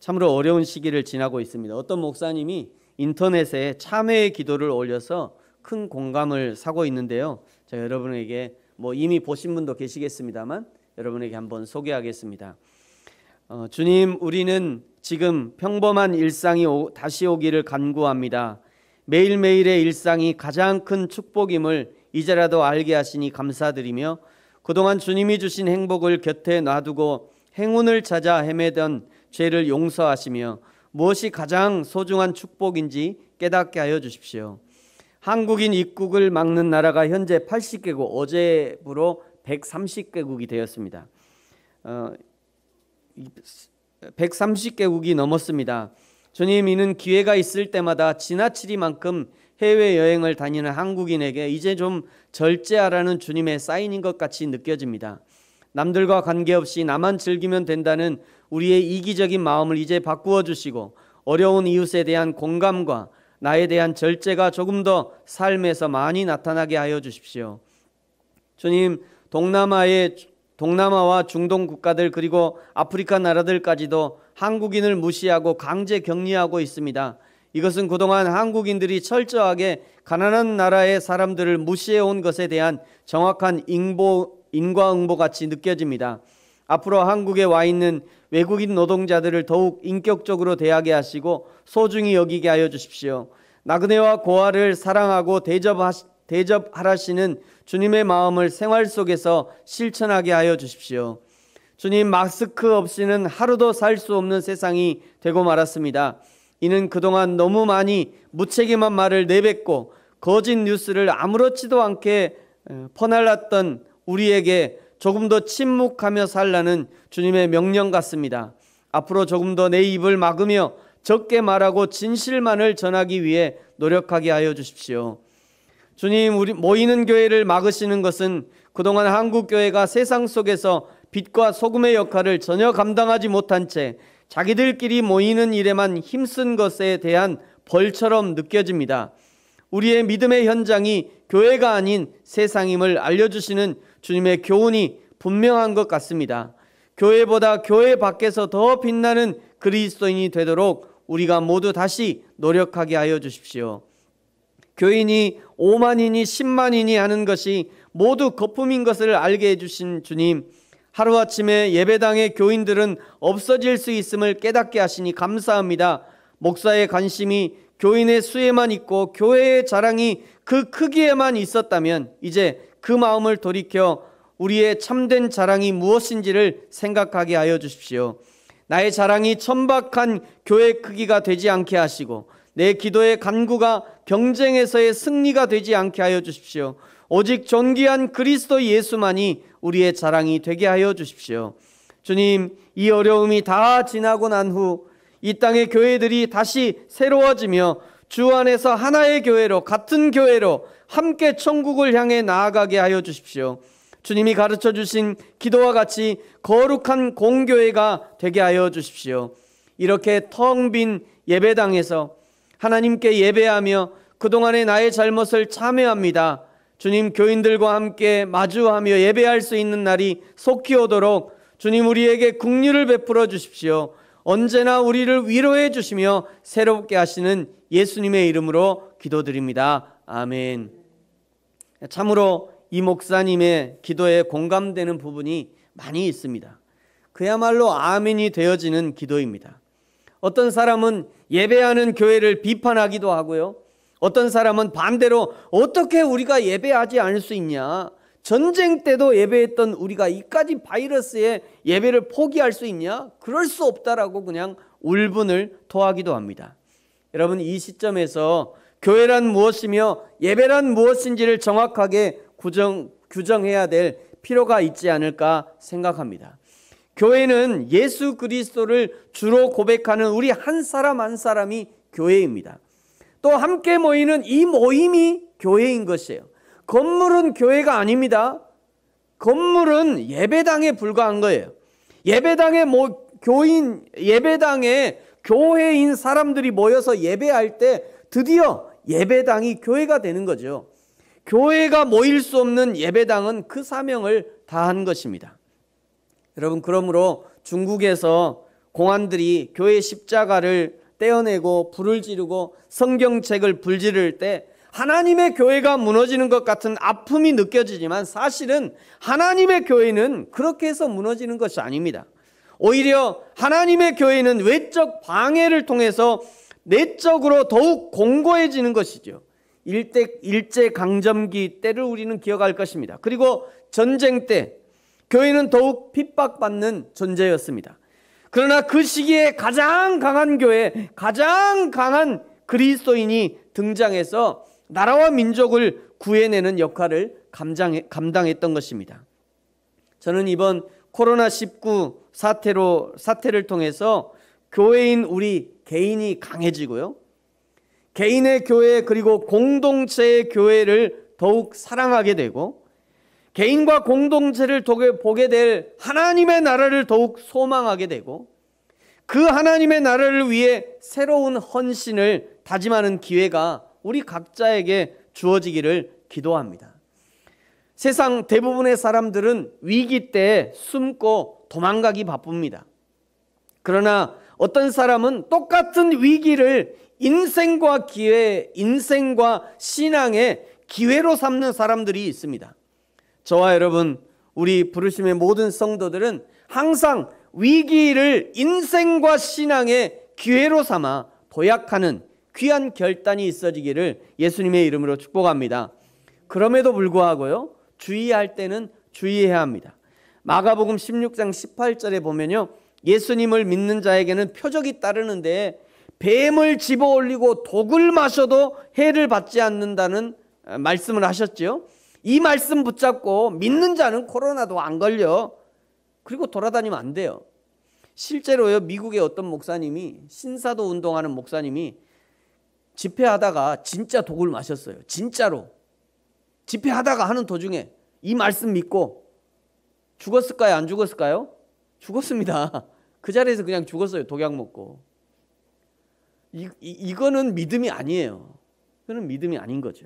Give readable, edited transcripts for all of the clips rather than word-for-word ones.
참으로 어려운 시기를 지나고 있습니다. 어떤 목사님이 인터넷에 참회의 기도를 올려서 큰 공감을 사고 있는데요. 제가 여러분에게 이미 보신 분도 계시겠습니다만 여러분에게 한번 소개하겠습니다. 주님, 우리는 지금 평범한 일상이 다시 오기를 간구합니다. 매일매일의 일상이 가장 큰 축복임을 이제라도 알게 하시니 감사드리며 그동안 주님이 주신 행복을 곁에 놔두고 행운을 찾아 헤매던 죄를 용서하시며 무엇이 가장 소중한 축복인지 깨닫게 하여 주십시오. 한국인 입국을 막는 나라가 현재 80개국, 어제부로 130개국이 되었습니다. 130개국이 넘었습니다. 주님, 이는 기회가 있을 때마다 지나치리만큼 해외여행을 다니는 한국인에게 이제 좀 절제하라는 주님의 사인인 것 같이 느껴집니다. 남들과 관계없이 나만 즐기면 된다는 우리의 이기적인 마음을 이제 바꾸어 주시고 어려운 이웃에 대한 공감과 나에 대한 절제가 조금 더 삶에서 많이 나타나게 하여 주십시오. 주님, 동남아와 중동 국가들 그리고 아프리카 나라들까지도 한국인을 무시하고 강제 격리하고 있습니다. 이것은 그동안 한국인들이 철저하게 가난한 나라의 사람들을 무시해온 것에 대한 정확한 인과응보 같이 느껴집니다. 앞으로 한국에 와 있는 외국인 노동자들을 더욱 인격적으로 대하게 하시고 소중히 여기게 하여 주십시오. 나그네와 고아를 사랑하고 대접하라시는 주님의 마음을 생활 속에서 실천하게 하여 주십시오. 주님, 마스크 없이는 하루도 살 수 없는 세상이 되고 말았습니다. 이는 그동안 너무 많이 무책임한 말을 내뱉고 거짓 뉴스를 아무렇지도 않게 퍼날랐던 우리에게 조금 더 침묵하며 살라는 주님의 명령 같습니다. 앞으로 조금 더 내 입을 막으며 적게 말하고 진실만을 전하기 위해 노력하게 하여 주십시오. 주님, 우리 모이는 교회를 막으시는 것은 그동안 한국교회가 세상 속에서 빛과 소금의 역할을 전혀 감당하지 못한 채 자기들끼리 모이는 일에만 힘쓴 것에 대한 벌처럼 느껴집니다. 우리의 믿음의 현장이 교회가 아닌 세상임을 알려주시는 주님의 교훈이 분명한 것 같습니다. 교회보다 교회 밖에서 더 빛나는 그리스도인이 되도록 우리가 모두 다시 노력하게 하여 주십시오. 교인이 5만이니 10만이니 하는 것이 모두 거품인 것을 알게 해주신 주님, 하루아침에 예배당의 교인들은 없어질 수 있음을 깨닫게 하시니 감사합니다. 목사의 관심이 교인의 수에만 있고 교회의 자랑이 그 크기에만 있었다면 이제 그 마음을 돌이켜 우리의 참된 자랑이 무엇인지를 생각하게 하여 주십시오. 나의 자랑이 천박한 교회 크기가 되지 않게 하시고 내 기도의 간구가 경쟁에서의 승리가 되지 않게 하여 주십시오. 오직 존귀한 그리스도 예수만이 우리의 자랑이 되게 하여 주십시오. 주님, 이 어려움이 다 지나고 난 후 이 땅의 교회들이 다시 새로워지며 주 안에서 하나의 교회로, 같은 교회로 함께 천국을 향해 나아가게 하여 주십시오. 주님이 가르쳐 주신 기도와 같이 거룩한 공교회가 되게 하여 주십시오. 이렇게 텅 빈 예배당에서 하나님께 예배하며 그동안의 나의 잘못을 참회합니다. 주님, 교인들과 함께 마주하며 예배할 수 있는 날이 속히 오도록 주님, 우리에게 긍휼을 베풀어 주십시오. 언제나 우리를 위로해 주시며 새롭게 하시는 예수님의 이름으로 기도드립니다. 아멘. 참으로 이 목사님의 기도에 공감되는 부분이 많이 있습니다. 그야말로 아멘이 되어지는 기도입니다. 어떤 사람은 예배하는 교회를 비판하기도 하고요. 어떤 사람은 반대로 어떻게 우리가 예배하지 않을 수 있냐, 전쟁 때도 예배했던 우리가 이까지 바이러스에 예배를 포기할 수 있냐, 그럴 수 없다라고 그냥 울분을 토하기도 합니다. 여러분, 이 시점에서 교회란 무엇이며 예배란 무엇인지를 정확하게 규정해야 될 필요가 있지 않을까 생각합니다. 교회는 예수 그리스도를 주로 고백하는 우리 한 사람 한 사람이 교회입니다. 또 함께 모이는 이 모임이 교회인 것이에요. 건물은 교회가 아닙니다. 건물은 예배당에 불과한 거예요. 예배당에 교회인 사람들이 모여서 예배할 때 드디어 예배당이 교회가 되는 거죠. 교회가 모일 수 없는 예배당은 그 사명을 다한 것입니다. 여러분, 그러므로 중국에서 공안들이 교회 십자가를 떼어내고 불을 지르고 성경책을 불지를 때 하나님의 교회가 무너지는 것 같은 아픔이 느껴지지만 사실은 하나님의 교회는 그렇게 해서 무너지는 것이 아닙니다. 오히려 하나님의 교회는 외적 방해를 통해서 내적으로 더욱 공고해지는 것이죠. 일제강점기 때를 우리는 기억할 것입니다. 그리고 전쟁 때 교회는 더욱 핍박받는 존재였습니다. 그러나 그 시기에 가장 강한 교회, 가장 강한 그리스도인이 등장해서 나라와 민족을 구해내는 역할을 감당했던 것입니다. 저는 이번 코로나19 사태를 통해서 교회인 우리 개인이 강해지고요, 개인의 교회 그리고 공동체의 교회를 더욱 사랑하게 되고, 개인과 공동체를 보게 될 하나님의 나라를 더욱 소망하게 되고, 그 하나님의 나라를 위해 새로운 헌신을 다짐하는 기회가 우리 각자에게 주어지기를 기도합니다. 세상 대부분의 사람들은 위기 때 숨고 도망가기 바쁩니다. 그러나 어떤 사람은 똑같은 위기를 인생과 기회, 인생과 신앙의 기회로 삼는 사람들이 있습니다. 저와 여러분, 우리 부르심의 모든 성도들은 항상 위기를 인생과 신앙의 기회로 삼아 도약하는 귀한 결단이 있어지기를 예수님의 이름으로 축복합니다. 그럼에도 불구하고요, 주의할 때는 주의해야 합니다. 마가복음 16장 18절에 보면요, 예수님을 믿는 자에게는 표적이 따르는데 뱀을 집어올리고 독을 마셔도 해를 받지 않는다는 말씀을 하셨죠. 이 말씀 붙잡고 믿는 자는 코로나도 안 걸려. 그리고 돌아다니면 안 돼요. 실제로요, 미국의 어떤 목사님이, 신사도 운동하는 목사님이 집회하다가 진짜 독을 마셨어요. 진짜로. 집회하다가 하는 도중에 이 말씀 믿고 죽었을까요? 안 죽었을까요? 죽었습니다. 그 자리에서 그냥 죽었어요. 독약 먹고. 이거는 믿음이 아니에요. 이거는 믿음이 아닌 거죠.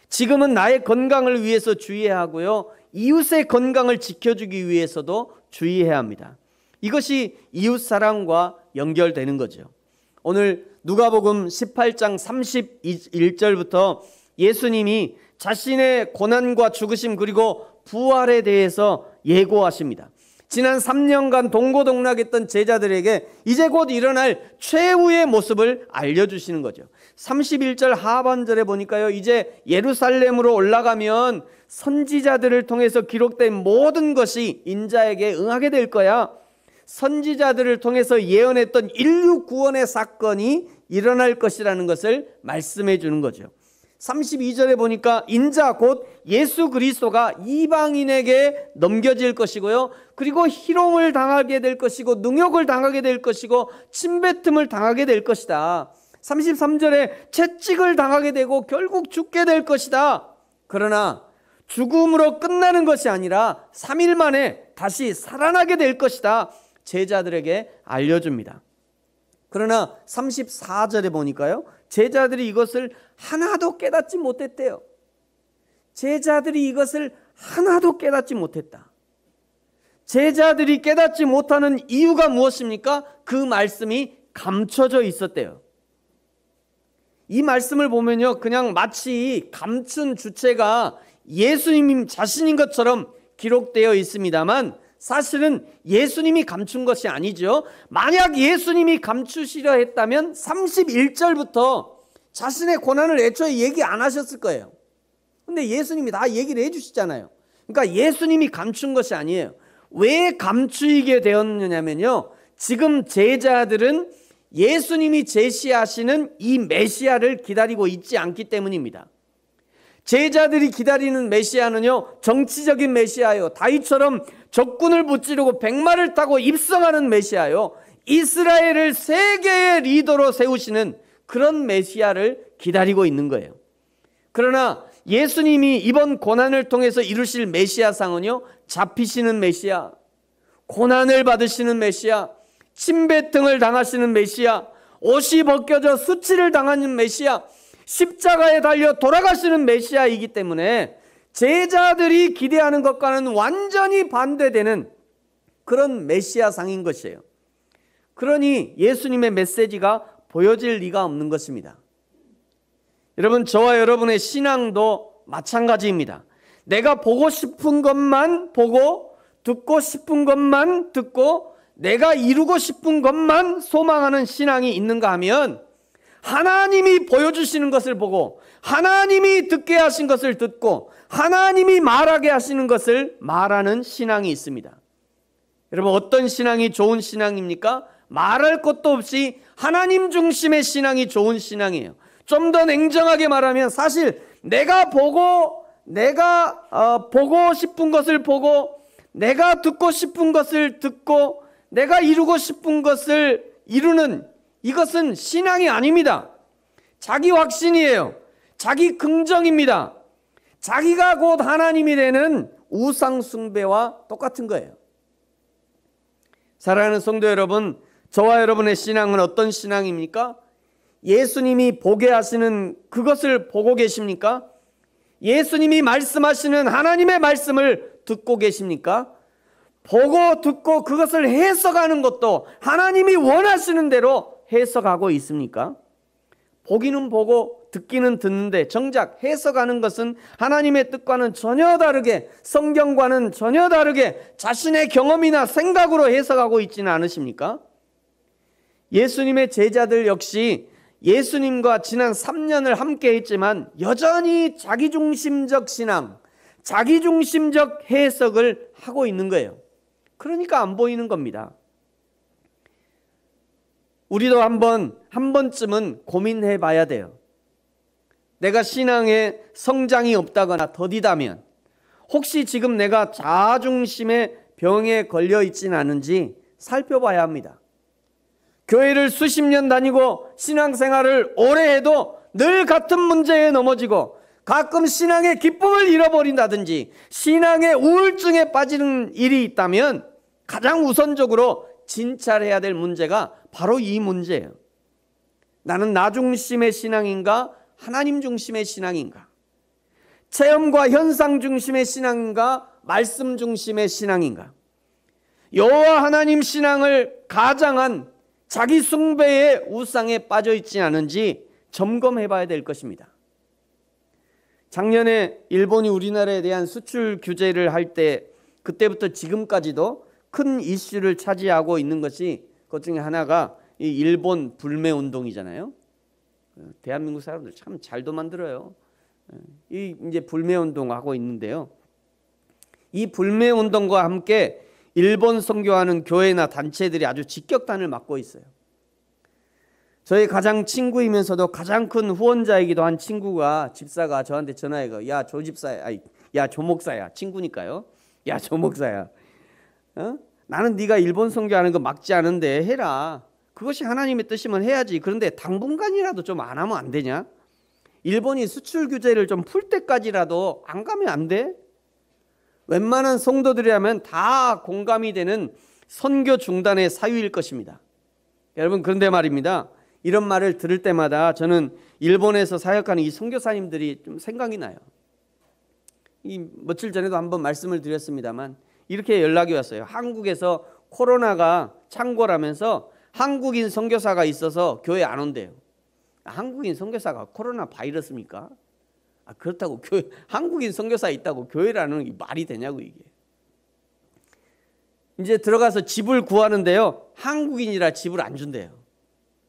지금은 나의 건강을 위해서 주의해야 하고요, 이웃의 건강을 지켜주기 위해서도 주의해야 합니다. 이것이 이웃 사랑과 연결되는 거죠. 오늘 누가복음 18장 31절부터 예수님이 자신의 고난과 죽으심 그리고 부활에 대해서 예고하십니다. 지난 3년간 동고동락했던 제자들에게 이제 곧 일어날 최후의 모습을 알려주시는 거죠. 31절 하반절에 보니까요, 이제 예루살렘으로 올라가면 선지자들을 통해서 기록된 모든 것이 인자에게 응하게 될 거야. 선지자들을 통해서 예언했던 인류 구원의 사건이 일어날 것이라는 것을 말씀해 주는 거죠. 32절에 보니까 인자 곧 예수 그리스도가 이방인에게 넘겨질 것이고요, 그리고 희롱을 당하게 될 것이고 능욕을 당하게 될 것이고 침뱉음을 당하게 될 것이다. 33절에 채찍을 당하게 되고 결국 죽게 될 것이다. 그러나 죽음으로 끝나는 것이 아니라 3일 만에 다시 살아나게 될 것이다. 제자들에게 알려줍니다. 그러나 34절에 보니까요, 제자들이 이것을 하나도 깨닫지 못했대요. 제자들이 이것을 하나도 깨닫지 못했다. 제자들이 깨닫지 못하는 이유가 무엇입니까? 그 말씀이 감춰져 있었대요. 이 말씀을 보면요, 그냥 마치 감춘 주체가 예수님 자신인 것처럼 기록되어 있습니다만 사실은 예수님이 감춘 것이 아니죠. 만약 예수님이 감추시려 했다면 31절부터 자신의 고난을 애초에 얘기 안 하셨을 거예요. 근데 예수님이 다 얘기를 해 주시잖아요. 그러니까 예수님이 감춘 것이 아니에요. 왜 감추게 되었느냐면요, 지금 제자들은 예수님이 제시하시는 이 메시아를 기다리고 있지 않기 때문입니다. 제자들이 기다리는 메시아는요, 정치적인 메시아요, 다윗처럼 적군을 무찌르고 백마를 타고 입성하는 메시아요, 이스라엘을 세계의 리더로 세우시는 그런 메시아를 기다리고 있는 거예요. 그러나 예수님이 이번 고난을 통해서 이루실 메시아상은요, 잡히시는 메시아, 고난을 받으시는 메시아, 침뱉음을 당하시는 메시아, 옷이 벗겨져 수치를 당하는 메시아, 십자가에 달려 돌아가시는 메시아이기 때문에 제자들이 기대하는 것과는 완전히 반대되는 그런 메시아상인 것이에요. 그러니 예수님의 메시지가 보여질 리가 없는 것입니다. 여러분, 저와 여러분의 신앙도 마찬가지입니다. 내가 보고 싶은 것만 보고, 듣고 싶은 것만 듣고, 내가 이루고 싶은 것만 소망하는 신앙이 있는가 하면, 하나님이 보여주시는 것을 보고, 하나님이 듣게 하신 것을 듣고, 하나님이 말하게 하시는 것을 말하는 신앙이 있습니다. 여러분, 어떤 신앙이 좋은 신앙입니까? 말할 것도 없이 하나님 중심의 신앙이 좋은 신앙이에요. 좀 더 냉정하게 말하면, 사실 내가 보고 싶은 것을 보고, 내가 듣고 싶은 것을 듣고, 내가 이루고 싶은 것을 이루는, 이것은 신앙이 아닙니다. 자기 확신이에요. 자기 긍정입니다. 자기가 곧 하나님이 되는 우상 숭배와 똑같은 거예요. 사랑하는 성도 여러분, 저와 여러분의 신앙은 어떤 신앙입니까? 예수님이 보게 하시는 그것을 보고 계십니까? 예수님이 말씀하시는 하나님의 말씀을 듣고 계십니까? 보고 듣고 그것을 해석하는 것도 하나님이 원하시는 대로 해석하고 있습니까? 보기는 보고 듣기는 듣는데 정작 해석하는 것은 하나님의 뜻과는 전혀 다르게, 성경과는 전혀 다르게 자신의 경험이나 생각으로 해석하고 있지는 않으십니까? 예수님의 제자들 역시 예수님과 지난 3년을 함께 했지만 여전히 자기중심적 신앙, 자기중심적 해석을 하고 있는 거예요. 그러니까 안 보이는 겁니다. 우리도 한 번쯤은 고민해 봐야 돼요. 내가 신앙에 성장이 없다거나 더디다면, 혹시 지금 내가 자아중심의 병에 걸려 있지는 않은지 살펴봐야 합니다. 교회를 수십 년 다니고 신앙생활을 오래 해도 늘 같은 문제에 넘어지고, 가끔 신앙의 기쁨을 잃어버린다든지 신앙의 우울증에 빠지는 일이 있다면 가장 우선적으로 진찰해야 될 문제가 바로 이 문제예요. 나는 나 중심의 신앙인가, 하나님 중심의 신앙인가? 체험과 현상 중심의 신앙인가, 말씀 중심의 신앙인가? 여호와 하나님 신앙을 가장한 자기 숭배의 우상에 빠져 있지 않은지 점검해 봐야 될 것입니다. 작년에 일본이 우리나라에 대한 수출 규제를 할 때, 그때부터 지금까지도 큰 이슈를 차지하고 있는 것이, 그것 중에 하나가 이 일본 불매 운동이잖아요. 대한민국 사람들 참 잘도 만들어요. 이 이제 불매 운동하고 있는데요. 이 불매 운동과 함께 일본 선교하는 교회나 단체들이 아주 직격탄을 맞고 있어요. 저의 가장 친구이면서도 가장 큰 후원자이기도 한 친구가, 집사가 저한테 전화해서, 야, 조 집사야, 야, 조 목사야, 친구니까요. 야, 조 목사야, 나는 네가 일본 선교하는 거 막지 않은데 해라. 그것이 하나님의 뜻이면 해야지. 그런데 당분간이라도 좀 안 하면 안 되냐? 일본이 수출 규제를 좀 풀 때까지라도 안 가면 안 돼? 웬만한 성도들이라면 다 공감이 되는 선교 중단의 사유일 것입니다. 여러분, 그런데 말입니다. 이런 말을 들을 때마다 저는 일본에서 사역하는 이 선교사님들이 좀 생각이 나요. 이 며칠 전에도 한번 말씀을 드렸습니다만 이렇게 연락이 왔어요. 한국에서 코로나가 창궐하면서 한국인 선교사가 있어서 교회 안 온대요. 한국인 선교사가 코로나 바이러스입니까? 그렇다고 한국인 선교사 있다고 교회를 안 오는 게 말이 되냐고 이게. 이제 들어가서 집을 구하는데요. 한국인이라 집을 안 준대요.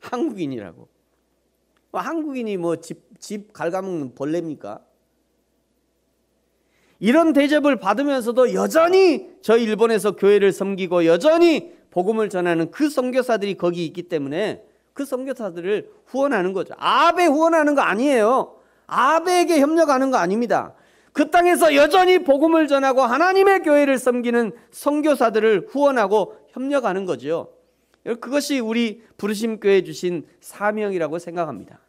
한국인이라고. 한국인이 뭐 집 갉아먹는 벌레입니까? 이런 대접을 받으면서도 여전히 저 일본에서 교회를 섬기고 여전히 복음을 전하는 그 선교사들이 거기 있기 때문에 그 선교사들을 후원하는 거죠. 아베 후원하는 거 아니에요. 아베에게 협력하는 거 아닙니다. 그 땅에서 여전히 복음을 전하고 하나님의 교회를 섬기는 선교사들을 후원하고 협력하는 거죠. 그것이 우리 부르심교회 주신 사명이라고 생각합니다.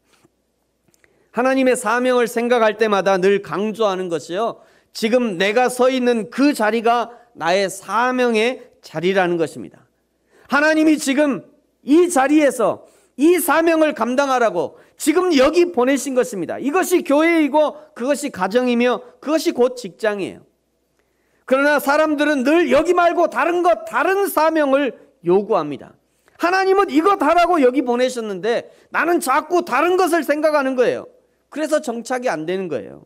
하나님의 사명을 생각할 때마다 늘 강조하는 것이요, 지금 내가 서 있는 그 자리가 나의 사명의 자리라는 것입니다. 하나님이 지금 이 자리에서 이 사명을 감당하라고 지금 여기 보내신 것입니다. 이것이 교회이고 그것이 가정이며 그것이 곧 직장이에요. 그러나 사람들은 늘 여기 말고 다른 사명을 요구합니다. 하나님은 이것 하라고 여기 보내셨는데 나는 자꾸 다른 것을 생각하는 거예요. 그래서 정착이 안 되는 거예요.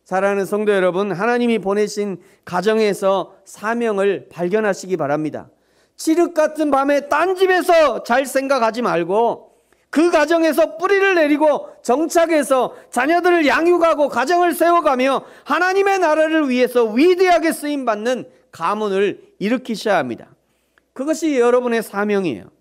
사랑하는 성도 여러분, 하나님이 보내신 가정에서 사명을 발견하시기 바랍니다. 칠흑 같은 밤에 딴 집에서 잘 생각하지 말고 그 가정에서 뿌리를 내리고 정착해서 자녀들을 양육하고 가정을 세워가며 하나님의 나라를 위해서 위대하게 쓰임받는 가문을 일으키셔야 합니다. 그것이 여러분의 사명이에요.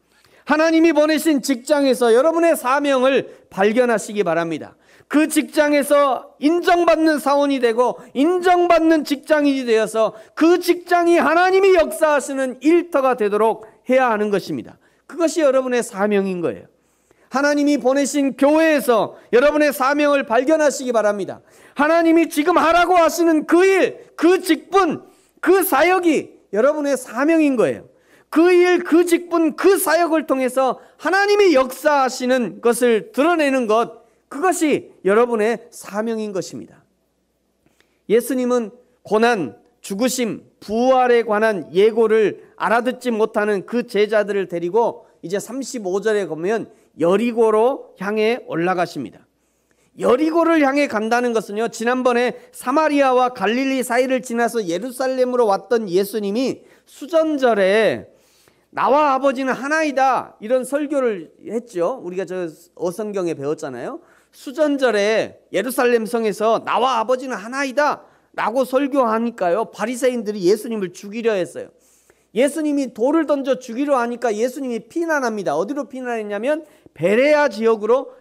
하나님이 보내신 직장에서 여러분의 사명을 발견하시기 바랍니다. 그 직장에서 인정받는 사원이 되고 인정받는 직장인이 되어서 그 직장이 하나님이 역사하시는 일터가 되도록 해야 하는 것입니다. 그것이 여러분의 사명인 거예요. 하나님이 보내신 교회에서 여러분의 사명을 발견하시기 바랍니다. 하나님이 지금 하라고 하시는 그 일, 그 직분, 그 사역이 여러분의 사명인 거예요. 그 일, 그 직분, 그 사역을 통해서 하나님이 역사하시는 것을 드러내는 것, 그것이 여러분의 사명인 것입니다. 예수님은 고난, 죽으심, 부활에 관한 예고를 알아듣지 못하는 그 제자들을 데리고 이제 35절에 보면 여리고로 향해 올라가십니다. 여리고를 향해 간다는 것은요, 지난번에 사마리아와 갈릴리 사이를 지나서 예루살렘으로 왔던 예수님이 수전절에 나와 아버지는 하나이다 이런 설교를 했죠. 우리가 저 어성경에 배웠잖아요. 수전절에 예루살렘 성에서 나와 아버지는 하나이다 라고 설교하니까요, 바리새인들이 예수님을 죽이려 했어요. 예수님이 돌을 던져 죽이려 하니까 예수님이 피난합니다. 어디로 피난했냐면 베레아 지역으로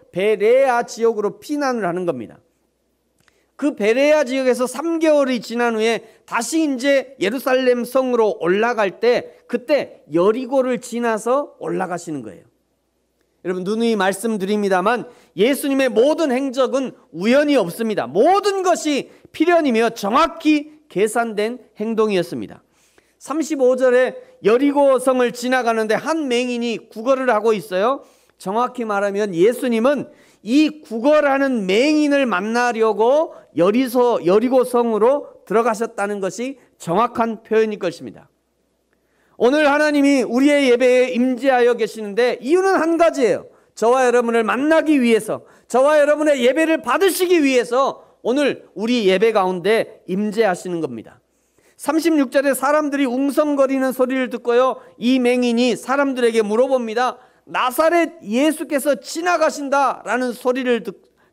피난을 하는 겁니다. 그 베레아 지역에서 3개월이 지난 후에 다시 이제 예루살렘 성으로 올라갈 때 그때 여리고를 지나서 올라가시는 거예요. 여러분, 누누이 말씀드립니다만 예수님의 모든 행적은 우연이 없습니다. 모든 것이 필연이며 정확히 계산된 행동이었습니다. 35절에 여리고 성을 지나가는데 한 맹인이 구걸을 하고 있어요. 정확히 말하면 예수님은 이 구걸하는 맹인을 만나려고 여리고 성으로 들어가셨다는 것이 정확한 표현일 것입니다. 오늘 하나님이 우리의 예배에 임재하여 계시는데 이유는 한 가지예요. 저와 여러분을 만나기 위해서, 저와 여러분의 예배를 받으시기 위해서 오늘 우리 예배 가운데 임재하시는 겁니다. 36절에 사람들이 웅성거리는 소리를 듣고요, 이 맹인이 사람들에게 물어봅니다. 나사렛 예수께서 지나가신다라는 소리를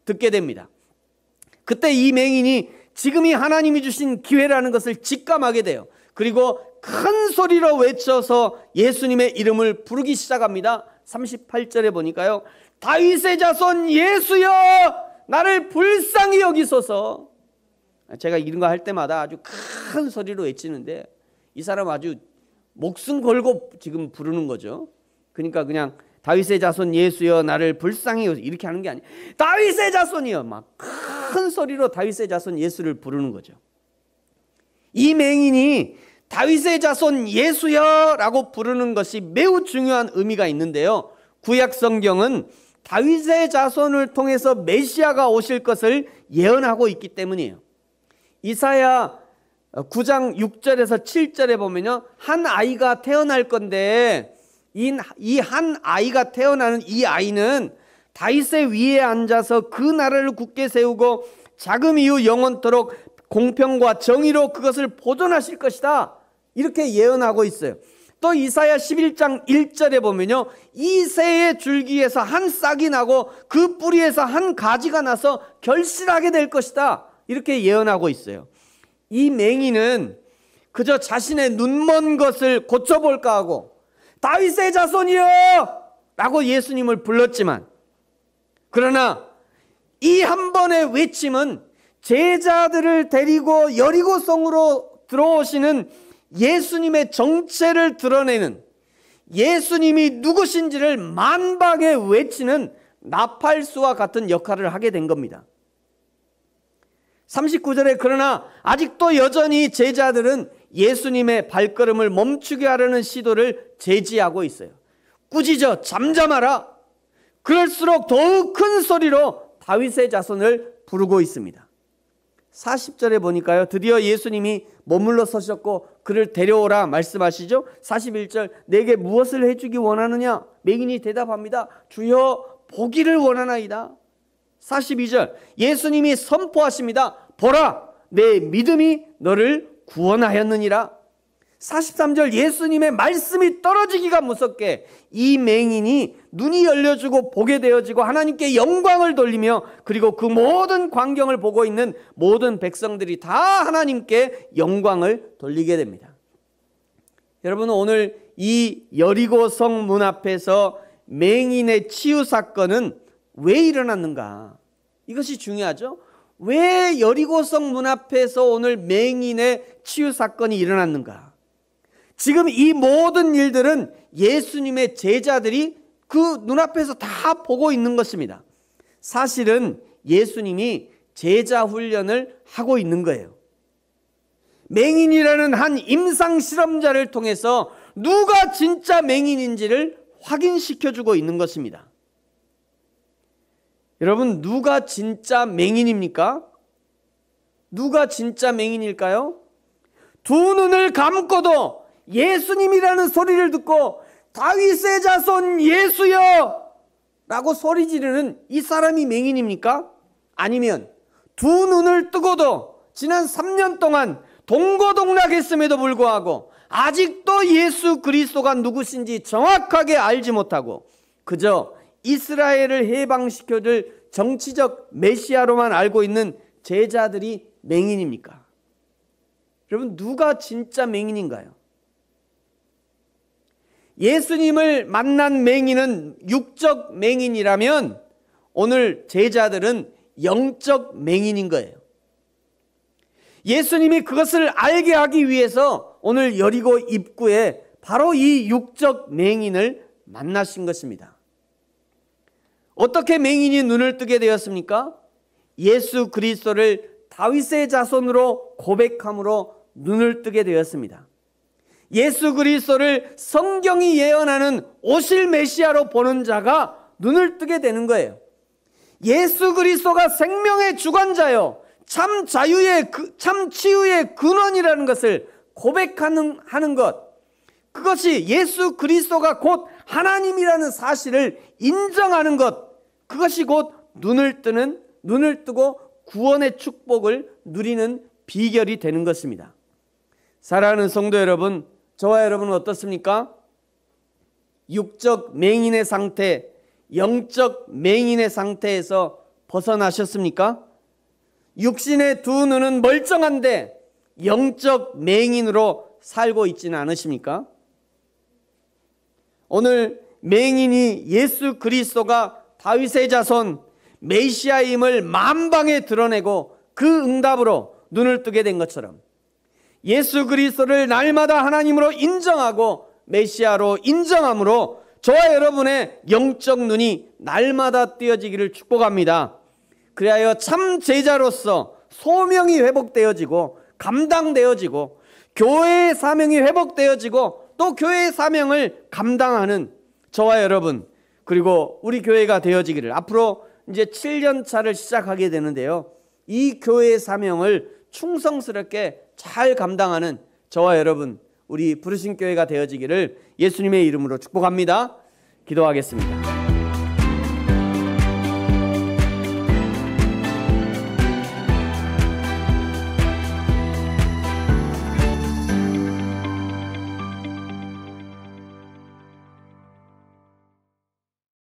듣게 됩니다. 그때 이 맹인이 지금이 하나님이 주신 기회라는 것을 직감하게 돼요. 그리고 큰 소리로 외쳐서 예수님의 이름을 부르기 시작합니다. 38절에 보니까요, 다윗의 자손 예수여 나를 불쌍히 여기소서. 제가 이런 거 할 때마다 아주 큰 소리로 외치는데 이 사람 아주 목숨 걸고 지금 부르는 거죠. 그러니까 그냥 다윗의 자손 예수여 나를 불쌍히 여기소서 이렇게 하는 게 아니에요. 다윗의 자손이여 막 큰 소리로 다윗의 자손 예수를 부르는 거죠. 이 맹인이 다윗의 자손 예수여 라고 부르는 것이 매우 중요한 의미가 있는데요, 구약 성경은 다윗의 자손을 통해서 메시아가 오실 것을 예언하고 있기 때문이에요. 이사야 9장 6절에서 7절에 보면요, 한 아이가 태어날 건데 이 한 아이가 태어나는 이 아이는 다윗의 위에 앉아서 그 나라를 굳게 세우고 자금 이후 영원토록 공평과 정의로 그것을 보존하실 것이다 이렇게 예언하고 있어요. 또 이사야 11장 1절에 보면요, 이 새의 줄기에서 한 싹이 나고 그 뿌리에서 한 가지가 나서 결실하게 될 것이다 이렇게 예언하고 있어요. 이 맹인은 그저 자신의 눈먼 것을 고쳐볼까 하고 다윗의 자손이여 라고 예수님을 불렀지만, 그러나 이 한 번의 외침은 제자들을 데리고 여리고성으로 들어오시는 예수님의 정체를 드러내는, 예수님이 누구신지를 만방에 외치는 나팔수와 같은 역할을 하게 된 겁니다. 39절에 그러나 아직도 여전히 제자들은 예수님의 발걸음을 멈추게 하려는 시도를 제지하고 있어요. 꾸짖어 잠잠하라. 그럴수록 더욱 큰 소리로 다윗의 자손을 부르고 있습니다. 40절에 보니까요, 드디어 예수님이 머물러 서셨고 그를 데려오라 말씀하시죠. 41절, 내게 무엇을 해주기 원하느냐? 맹인이 대답합니다. 주여, 보기를 원하나이다. 42절, 예수님이 선포하십니다. 보라, 내 믿음이 너를 구원하였느니라. 43절, 예수님의 말씀이 떨어지기가 무섭게 이 맹인이 눈이 열려지고 보게 되어지고 하나님께 영광을 돌리며, 그리고 그 모든 광경을 보고 있는 모든 백성들이 다 하나님께 영광을 돌리게 됩니다. 여러분, 오늘 이 여리고성 문 앞에서 맹인의 치유 사건은 왜 일어났는가? 이것이 중요하죠. 왜 여리고성 문 앞에서 오늘 맹인의 치유 사건이 일어났는가? 지금 이 모든 일들은 예수님의 제자들이 그 눈앞에서 다 보고 있는 것입니다. 사실은 예수님이 제자 훈련을 하고 있는 거예요. 맹인이라는 한 임상 실험자를 통해서 누가 진짜 맹인인지를 확인시켜주고 있는 것입니다. 여러분, 누가 진짜 맹인입니까? 누가 진짜 맹인일까요? 두 눈을 감고도 예수님이라는 소리를 듣고 다윗의 자손 예수여 라고 소리 지르는 이 사람이 맹인입니까? 아니면 두 눈을 뜨고도 지난 3년 동안 동고동락했음에도 불구하고 아직도 예수 그리스도가 누구신지 정확하게 알지 못하고 그저 이스라엘을 해방시켜줄 정치적 메시아로만 알고 있는 제자들이 맹인입니까? 여러분, 누가 진짜 맹인인가요? 예수님을 만난 맹인은 육적 맹인이라면 오늘 제자들은 영적 맹인인 거예요. 예수님이 그것을 알게 하기 위해서 오늘 여리고 입구에 바로 이 육적 맹인을 만나신 것입니다. 어떻게 맹인이 눈을 뜨게 되었습니까? 예수 그리스도를 다윗의 자손으로 고백함으로 눈을 뜨게 되었습니다. 예수 그리스도를 성경이 예언하는 오실 메시아로 보는 자가 눈을 뜨게 되는 거예요. 예수 그리스도가 생명의 주관자요, 참 자유의 참 치유의 근원이라는 것을 고백하는 것, 그것이 예수 그리스도가 곧 하나님이라는 사실을 인정하는 것, 그것이 곧 눈을 뜨고 구원의 축복을 누리는 비결이 되는 것입니다. 사랑하는 성도 여러분, 저와 여러분은 어떻습니까? 육적 맹인의 상태, 영적 맹인의 상태에서 벗어나셨습니까? 육신의 두 눈은 멀쩡한데 영적 맹인으로 살고 있지는 않으십니까? 오늘 맹인이 예수 그리스도가 다윗의 자손 메시아임을 만방에 드러내고 그 응답으로 눈을 뜨게 된 것처럼 예수 그리스도를 날마다 하나님으로 인정하고 메시아로 인정함으로 저와 여러분의 영적 눈이 날마다 띄어지기를 축복합니다. 그리하여 참 제자로서 소명이 회복되어지고 감당되어지고 교회의 사명이 회복되어지고 또 교회의 사명을 감당하는 저와 여러분, 그리고 우리 교회가 되어지기를, 앞으로 이제 7년 차를 시작하게 되는데요, 이 교회의 사명을 충성스럽게 잘 감당하는 저와 여러분, 우리 부르신 교회가 되어지기를 예수님의 이름으로 축복합니다. 기도하겠습니다.